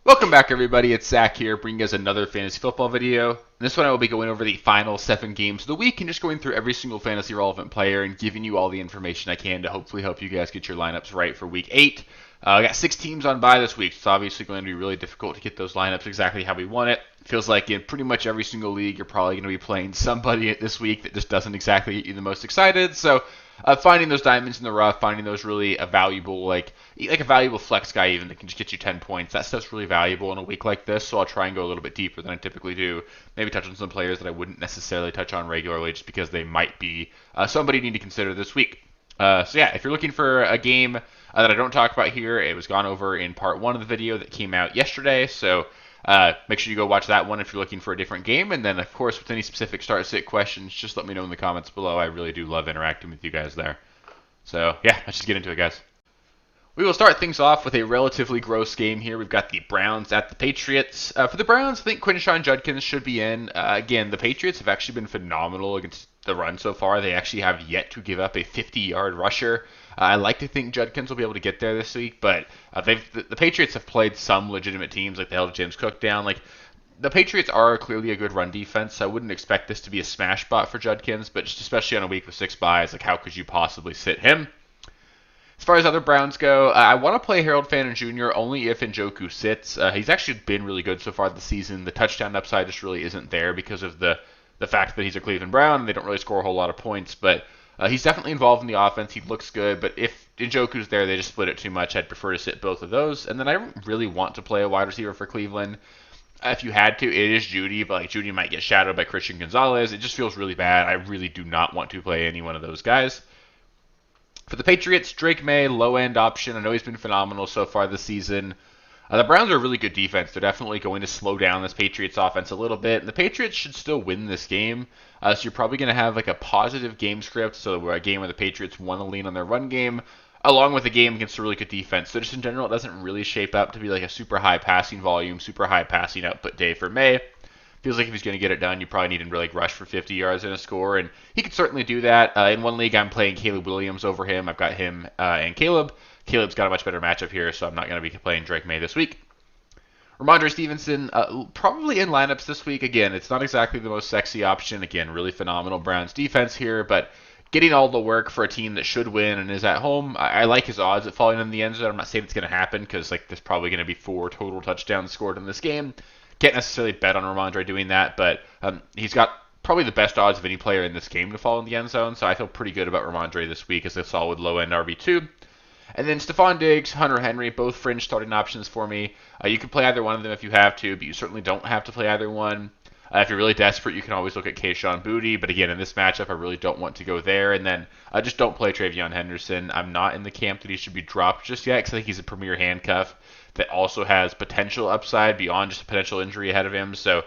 Welcome back, everybody. It's Zach here, bringing us another fantasy football video. In this one, I will be going over the final 7 games of the week and just going through every single fantasy relevant player and giving you all the information I can to hopefully help you guys get your lineups right for week 8. I got 6 teams on bye this week, so it's obviously going to be really difficult to get those lineups exactly how we want it. Feels like in pretty much every single league, you're probably going to be playing somebody this week that just doesn't exactly get you the most excited. So finding those diamonds in the rough, finding those really valuable, like a valuable flex guy even that can just get you 10 points, that stuff's really valuable in a week like this. So I'll try and go a little bit deeper than I typically do. Maybe touch on some players that I wouldn't necessarily touch on regularly just because they might be somebody you need to consider this week. So yeah, if you're looking for a game that I don't talk about here, it was gone over in part 1 of the video that came out yesterday. So make sure you go watch that one if you're looking for a different game. And then, of course, with any specific start-sit questions, just let me know in the comments below. I really do love interacting with you guys there. So, yeah, let's just get into it, guys. We will start things off with a relatively gross game here. We've got the Browns at the Patriots. For the Browns, I think Quinshon Judkins should be in. Again, the Patriots have actually been phenomenal against the run so far. They actually have yet to give up a 50-yard rusher. I like to think Judkins will be able to get there this week, but the Patriots have played some legitimate teams, like they held James Cook down. Like the Patriots are clearly a good run defense, so I wouldn't expect this to be a smash spot for Judkins, but just especially on a week with 6 byes, like how could you possibly sit him? As far as other Browns go, I want to play Harold Fannin Jr. only if Njoku sits. He's actually been really good so far this season. The touchdown upside just really isn't there because of the fact that he's a Cleveland Brown and they don't really score a whole lot of points, but he's definitely involved in the offense. He looks good, but if Njoku's there, they just split it too much. I'd prefer to sit both of those. And then I don't really want to play a wide receiver for Cleveland. If you had to, it is Judy, but like Judy might get shadowed by Christian Gonzalez. It just feels really bad. I really do not want to play any one of those guys. For the Patriots, Drake May, low-end option. I know he's been phenomenal so far this season. The Browns are a really good defense. They're definitely going to slow down this Patriots offense a little bit. And the Patriots should still win this game. So you're probably going to have like a positive game script. So a game where the Patriots want to lean on their run game, along with a game against a really good defense. So just in general, it doesn't really shape up to be like a super high passing volume, super high passing output day for May. Feels like if he's going to get it done, you probably need him to like rush for 50 yards and a score, and he could certainly do that. In one league, I'm playing Caleb Williams over him. I've got him and Caleb. Caleb's got a much better matchup here, so I'm not going to be playing Drake May this week. Rhamondre Stevenson, probably in lineups this week. Again, it's not exactly the most sexy option. Again, really phenomenal Browns defense here, but getting all the work for a team that should win and is at home, I like his odds at falling in the end zone. I'm not saying it's going to happen because like there's probably going to be 4 total touchdowns scored in this game. Can't necessarily bet on Rhamondre doing that, but he's got probably the best odds of any player in this game to fall in the end zone, so I feel pretty good about Rhamondre this week as a solid low-end RB2. And then Stephon Diggs, Hunter Henry, both fringe starting options for me. You can play either one of them if you have to, but you certainly don't have to play either one. If you're really desperate, you can always look at Kayshon Boutte, but again, in this matchup, I really don't want to go there. And then just don't play Travion Henderson. I'm not in the camp that he should be dropped just yet because I think he's a premier handcuff that also has potential upside beyond just a potential injury ahead of him. So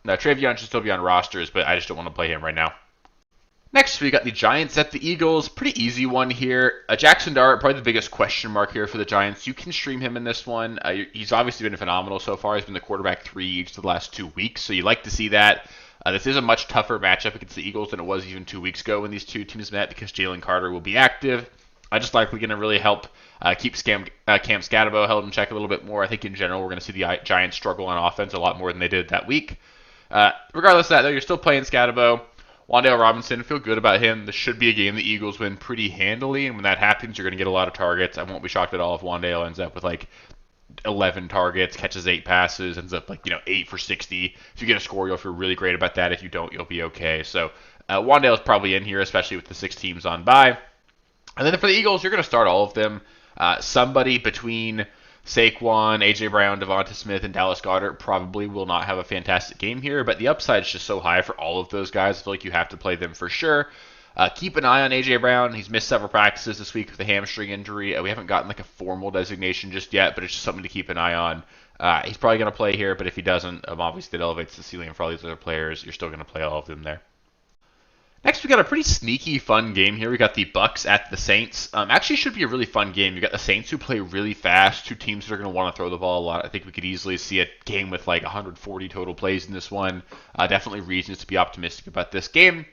Travion should still be on rosters, but I just don't want to play him right now. Next, we got the Giants at the Eagles. Pretty easy one here. Jackson Dart, probably the biggest question mark here for the Giants. You can stream him in this one. He's obviously been phenomenal so far. He's been the quarterback 3 each of the last 2 weeks, so you like to see that. This is a much tougher matchup against the Eagles than it was even 2 weeks ago when these two teams met because Jalen Carter will be active. Just likely going to really help keep Cam Skattebo held in check a little bit more. I think in general we're going to see the Giants struggle on offense a lot more than they did that week. Regardless of that, though, you're still playing Skattebo. Wan'Dale Robinson, feel good about him. This should be a game the Eagles win pretty handily, and when that happens, you're going to get a lot of targets. I won't be shocked at all if Wan'Dale ends up with like 11 targets, catches 8 passes, ends up like 8 for 60. If you get a score, you'll feel really great about that. If you don't, you'll be okay. So Wan'Dale is probably in here, especially with the 6 teams on bye. And then for the Eagles, you're going to start all of them. Somebody between Saquon, A.J. Brown, Devonta Smith, and Dallas Goedert probably will not have a fantastic game here, but the upside is just so high for all of those guys. I feel like you have to play them for sure. Keep an eye on A.J. Brown. He's missed several practices this week with a hamstring injury. We haven't gotten like a formal designation just yet, but it's just something to keep an eye on. He's probably going to play here, but if he doesn't, obviously it elevates the ceiling for all these other players. You're still going to play all of them there. Next, we got a pretty sneaky, fun game here. We got the Bucks at the Saints. Actually, should be a really fun game. You got the Saints who play really fast, 2 teams that are going to want to throw the ball a lot. I think we could easily see a game with like 140 total plays in this one. Definitely reasons to be optimistic about this game.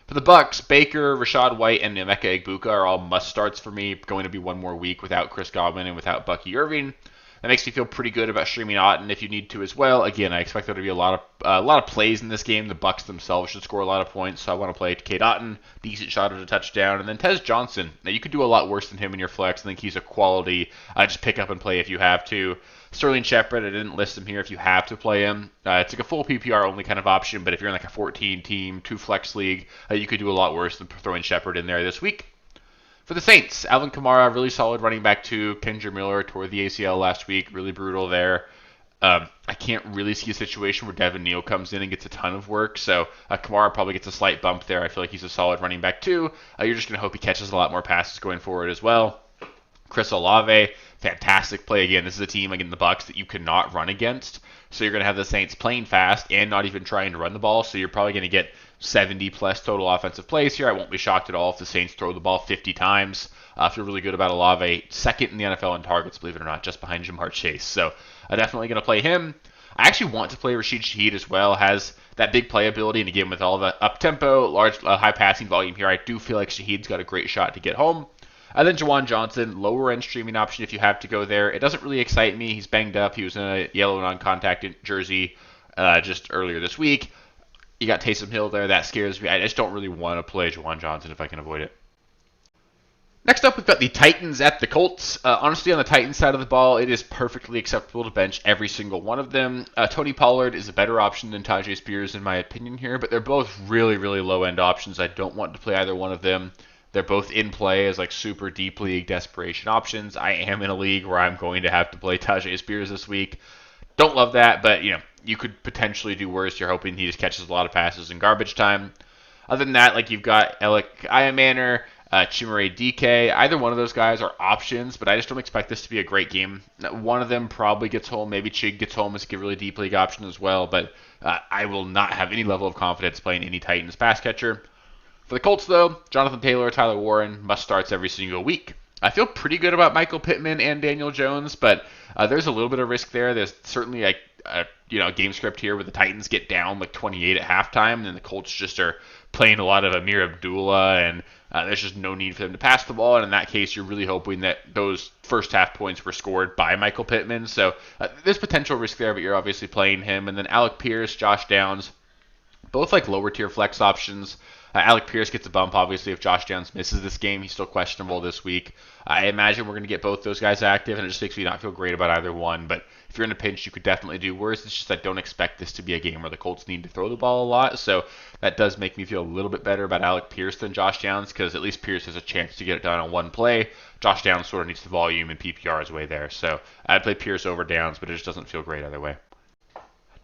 For the Bucks, Baker, Rachaad White, and Emeka Egbuka are all must starts for me. Going to be one more week without Chris Godwin and without Bucky Irving. That makes me feel pretty good about streaming Otton if you need to as well. Again, I expect there to be a lot of plays in this game. The Bucks themselves should score a lot of points, so I want to play Cade Otton, decent shot at a touchdown, and then Tez Johnson. Now you could do a lot worse than him in your flex. I think he's a quality. Just pick up and play if you have to. Sterling Shepard, I didn't list him here if you have to play him. It's like a full PPR only kind of option, but if you're in like a 14 team, 2 flex league, you could do a lot worse than throwing Shepard in there this week. For the Saints, Alvin Kamara, really solid running back too. Kendra Miller tore the ACL last week, really brutal there. I can't really see a situation where Devin Neal comes in and gets a ton of work, so Kamara probably gets a slight bump there. I feel like he's a solid running back too. You're just going to hope he catches a lot more passes going forward as well. Chris Olave, fantastic play again. This is a team again the Bucks that you cannot run against. So you're going to have the Saints playing fast and not even trying to run the ball. So you're probably going to get 70 plus total offensive plays here. I won't be shocked at all if the Saints throw the ball 50 times. I feel really good about Olave, second in the NFL in targets, believe it or not, just behind Ja'Marr Chase. So I'm definitely going to play him. I actually want to play Rashid Shaheed as well. Has that big playability, and again with all the up tempo, large high passing volume here, I do feel like Shaheed's got a great shot to get home. And then Juwan Johnson, lower end streaming option if you have to go there. It doesn't really excite me. He's banged up. He was in a yellow non-contact jersey just earlier this week. You got Taysom Hill there. That scares me. I just don't really want to play Juwan Johnson if I can avoid it. Next up, we've got the Titans at the Colts. Honestly, on the Titans side of the ball, it is perfectly acceptable to bench every single one of them. Tony Pollard is a better option than Tyjae Spears in my opinion here, but they're both really, really low-end options. I don't want to play either one of them. They're both in play as like super deep league desperation options. I am in a league where I'm going to have to play Tyjae Spears this week. Don't love that, but you could potentially do worse. You're hoping he just catches a lot of passes in garbage time. Other than that, like you've got Alec Iamaner, Chimere DK. Either one of those guys are options, but I just don't expect this to be a great game. One of them probably gets home. Maybe Chig gets home as a really deep league option as well, but I will not have any level of confidence playing any Titans pass catcher. For the Colts, though, Jonathan Taylor, Tyler Warren, must starts every single week. I feel pretty good about Michael Pittman and Daniel Jones, but there's a little bit of risk there. There's certainly a game script here where the Titans get down like 28 at halftime, and the Colts just are playing a lot of Amir Abdullah, and there's just no need for them to pass the ball. And in that case, you're really hoping that those first half points were scored by Michael Pittman. So there's potential risk there, but you're obviously playing him. And then Alec Pierce, Josh Downs, both like lower tier flex options. Alec Pierce gets a bump, obviously, if Josh Downs misses this game. He's still questionable this week. I imagine we're going to get both those guys active, and it just makes me not feel great about either one. But if you're in a pinch, you could definitely do worse. It's just I don't expect this to be a game where the Colts need to throw the ball a lot. So that does make me feel a little bit better about Alec Pierce than Josh Downs, because at least Pierce has a chance to get it done on one play. Josh Downs sort of needs the volume, and PPR is way there. So I'd play Pierce over Downs, but it just doesn't feel great either way.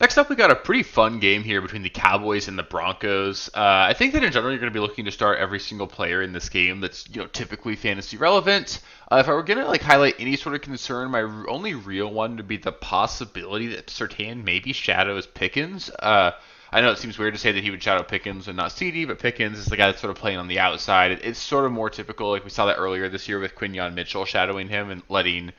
Next up, we got a pretty fun game here between the Cowboys and the Broncos. I think that in general, you're going to be looking to start every single player in this game that's typically fantasy relevant. If I were going to highlight any sort of concern, my only real one would be the possibility that Surtain maybe shadows Pickens. I know it seems weird to say that he would shadow Pickens and not CD, but Pickens is the guy that's sort of playing on the outside. It's sort of more typical, like we saw that earlier this year with Quinyon Mitchell shadowing him and letting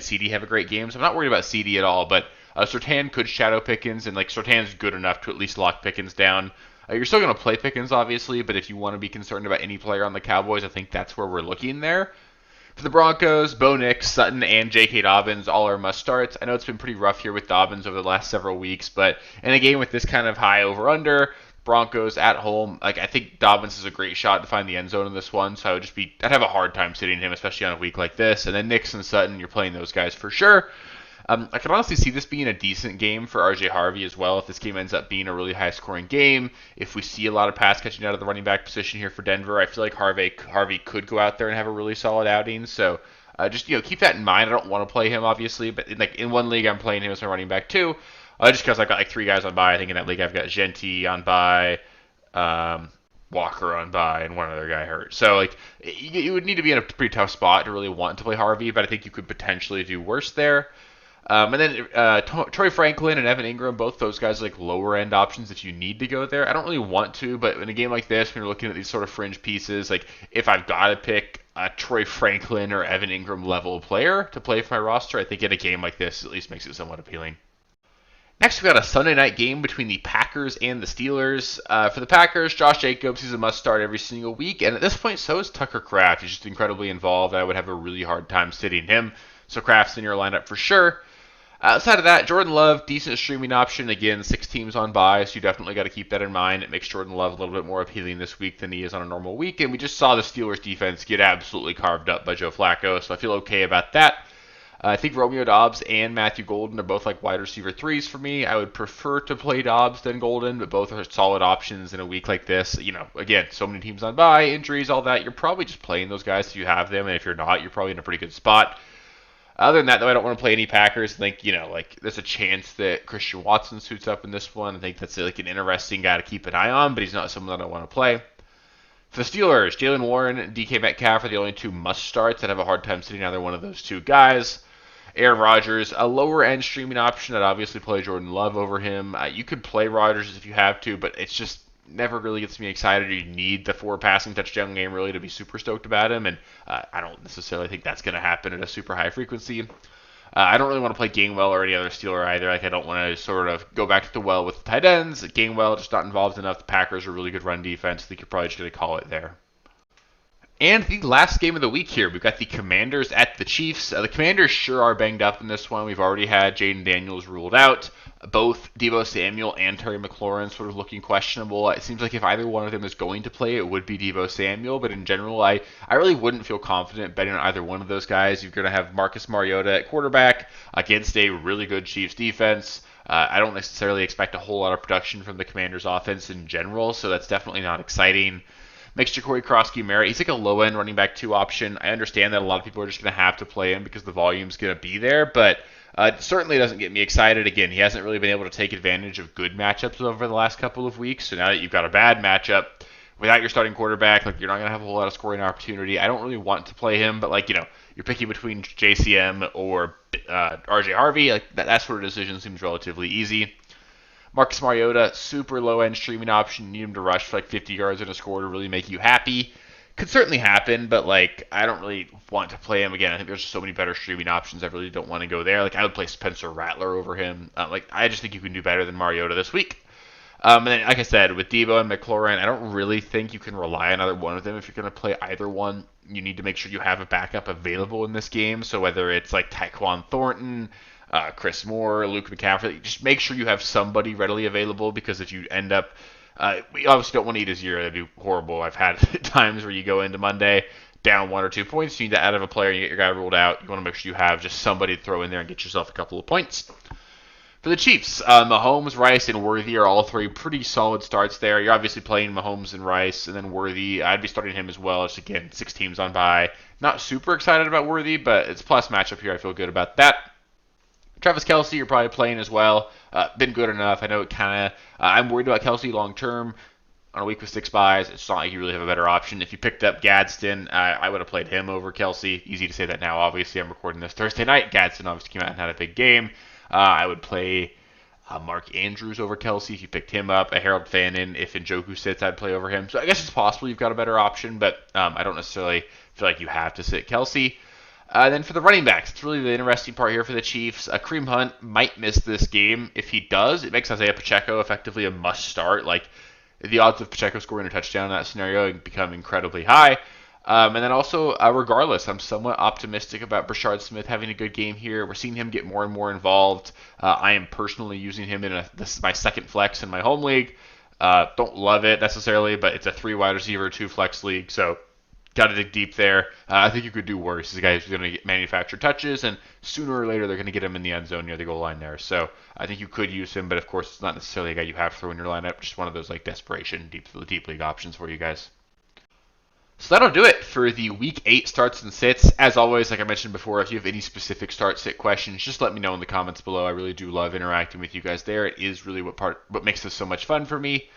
CD have a great game. So I'm not worried about CD at all, but Surtain could shadow Pickens, and Surtain's good enough to at least lock Pickens down. You're still going to play Pickens, obviously, but if you want to be concerned about any player on the Cowboys, I think that's where we're looking there. For the Broncos, Bo Nix, Sutton, and J.K. Dobbins all are must-starts. I know it's been pretty rough here with Dobbins over the last several weeks, but in a game with this kind of high over-under, Broncos at home, I think Dobbins is a great shot to find the end zone in this one, so I'd have a hard time sitting him, especially on a week like this. And then Nix and Sutton, you're playing those guys for sure. I can honestly see this being a decent game for RJ Harvey as well. If this game ends up being a really high-scoring game, if we see a lot of pass catching out of the running back position here for Denver, I feel like Harvey could go out there and have a really solid outing. So just keep that in mind. I don't want to play him obviously, but in one league I'm playing him as my running back too, just because I've got 3 guys on bye. I think in that league I've got Genti on bye, Walker on bye, and one other guy hurt. So you would need to be in a pretty tough spot to really want to play Harvey, but I think you could potentially do worse there. And then Troy Franklin and Evan Ingram, both those guys lower end options if you need to go there. I don't really want to, but in a game like this, when you're looking at these sort of fringe pieces, if I've got to pick a Troy Franklin or Evan Ingram level player to play for my roster, I think in a game like this at least makes it somewhat appealing. Next, we got a Sunday night game between the Packers and the Steelers. For the Packers, Josh Jacobs, he's a must-start every single week, and at this point, so is Tucker Kraft. He's just incredibly involved. I would have a really hard time sitting him. So Kraft's in your lineup for sure. Outside of that, Jordan Love, decent streaming option. Again, 6 teams on bye, so you definitely got to keep that in mind. It makes Jordan Love a little bit more appealing this week than he is on a normal week. And we just saw the Steelers defense get absolutely carved up by Joe Flacco, so I feel okay about that. I think Romeo Doubs and Matthew Golden are both like wide receiver 3s for me. I would prefer to play Doubs than Golden, but both are solid options in a week like this. Again, so many teams on bye, injuries, all that. You're probably just playing those guys if you have them, and if you're not, you're probably in a pretty good spot. Other than that, though, I don't want to play any Packers. I think, there's a chance that Christian Watson suits up in this one. I think that's like an interesting guy to keep an eye on, but he's not someone that I want to play. For the Steelers, Jaylen Warren and DK Metcalf are the only 2 must-starts. I'd have a hard time sitting either one of those 2 guys. Aaron Rodgers, a lower-end streaming option. I'd obviously play Jordan Love over him. You could play Rodgers if you have to, but it's just never really gets me excited. You need the 4 passing touchdown game really to be super stoked about him, and I don't necessarily think that's going to happen at a super high frequency. I don't really want to play Gainwell or any other Steeler either. I don't want to sort of go back to the well with the tight ends. Gainwell just not involved enough. The Packers are a really good run defense. I think you're probably just going to call it there. And the last game of the week here, we've got the Commanders at the Chiefs. The Commanders sure are banged up in this one. We've already had Jaden Daniels ruled out. Both Deebo Samuel and Terry McLaurin sort of looking questionable. It seems like if either one of them is going to play, it would be Deebo Samuel. But in general, I really wouldn't feel confident betting on either one of those guys. You're going to have Marcus Mariota at quarterback against a really good Chiefs defense. I don't necessarily expect a whole lot of production from the Commanders offense in general, so that's definitely not exciting. Makes Jacory Krosky-Merritt. He's like a low-end running back 2 option. I understand that a lot of people are just going to have to play him because the volume's going to be there, but it certainly doesn't get me excited. Again, he hasn't really been able to take advantage of good matchups over the last couple of weeks, so now that you've got a bad matchup without your starting quarterback, you're not going to have a whole lot of scoring opportunity. I don't really want to play him, but you're picking between JCM or RJ Harvey. That sort of decision seems relatively easy. Marcus Mariota, super low-end streaming option. You need him to rush for 50 yards and a score to really make you happy. Could certainly happen, but I don't really want to play him again. I think there's just so many better streaming options. I really don't want to go there. I would play Spencer Rattler over him. I just think you can do better than Mariota this week. And then, like I said, with Deebo and McLaurin, I don't really think you can rely on either one of them. If you're going to play either one, you need to make sure you have a backup available in this game. So whether it's Tyquan Thornton, Chris Moore, Luke McCaffrey, just make sure you have somebody readily available, because if you end up, we obviously don't want to eat a 0. That'd be horrible. I've had times where you go into Monday down 1 or 2 points, you need to add a player and you get your guy ruled out. You want to make sure you have just somebody to throw in there and get yourself a couple of points. For the Chiefs, Mahomes, Rice, and Worthy are all 3 pretty solid starts there. You're obviously playing Mahomes and Rice, and then Worthy, I'd be starting him as well. Just again, 6 teams on bye. Not super excited about Worthy, but it's plus matchup here. I feel good about that. Travis Kelce, you're probably playing as well. Been good enough. I know it kind of. I'm worried about Kelce long term. On a week with 6 buys, it's not like you really have a better option. If you picked up Gadsden, I would have played him over Kelce. Easy to say that now. Obviously, I'm recording this Thursday night. Gadsden obviously came out and had a big game. I would play Mark Andrews over Kelce if you picked him up. A Harold Fannin, if Njoku sits, I'd play over him. So I guess it's possible you've got a better option, but I don't necessarily feel like you have to sit Kelce. Then for the running backs, it's really the interesting part here for the Chiefs. Kareem Hunt might miss this game. If he does, it makes Isaiah Pacheco effectively a must-start. The odds of Pacheco scoring a touchdown in that scenario become incredibly high. And then also, regardless, I'm somewhat optimistic about Brashard Smith having a good game here. We're seeing him get more and more involved. I am personally using him in this is my second flex in my home league. Don't love it necessarily, but it's a 3 wide receiver, 2 flex league, so got to dig deep there. I think you could do worse. He's a guy who's going to get manufactured touches, and sooner or later they're going to get him in the end zone near the goal line there. So I think you could use him, but of course it's not necessarily a guy you have to throw in your lineup. Just one of those desperation deep league options for you guys. So that'll do it for the Week 8 starts and sits. As always, like I mentioned before, if you have any specific start-sit questions, just let me know in the comments below. I really do love interacting with you guys there. It is really what makes this so much fun for me.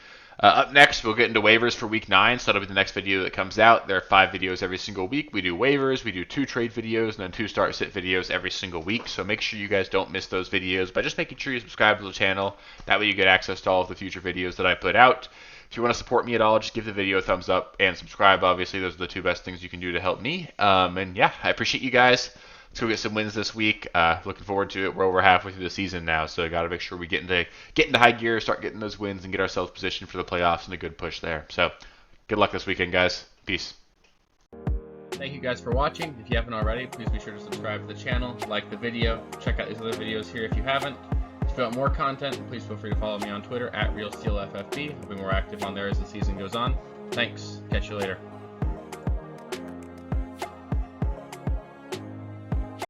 Up next, we'll get into waivers for Week 9, so that'll be the next video that comes out. There are 5 videos every single week. We do waivers, we do 2 trade videos, and then 2 start-sit videos every single week. So make sure you guys don't miss those videos by just making sure you subscribe to the channel. That way you get access to all of the future videos that I put out. If you want to support me at all, just give the video a thumbs up and subscribe. Obviously, those are the 2 best things you can do to help me. And yeah, I appreciate you guys. Let's go get some wins this week. Looking forward to it. We're over halfway through the season now, so I got to make sure we get into high gear, start getting those wins, and get ourselves positioned for the playoffs and a good push there. So good luck this weekend, guys. Peace. Thank you guys for watching. If you haven't already, please be sure to subscribe to the channel, like the video, check out these other videos here if you haven't. If you want more content, please feel free to follow me on Twitter at RealSteelFFB. I'll be more active on there as the season goes on. Thanks. Catch you later.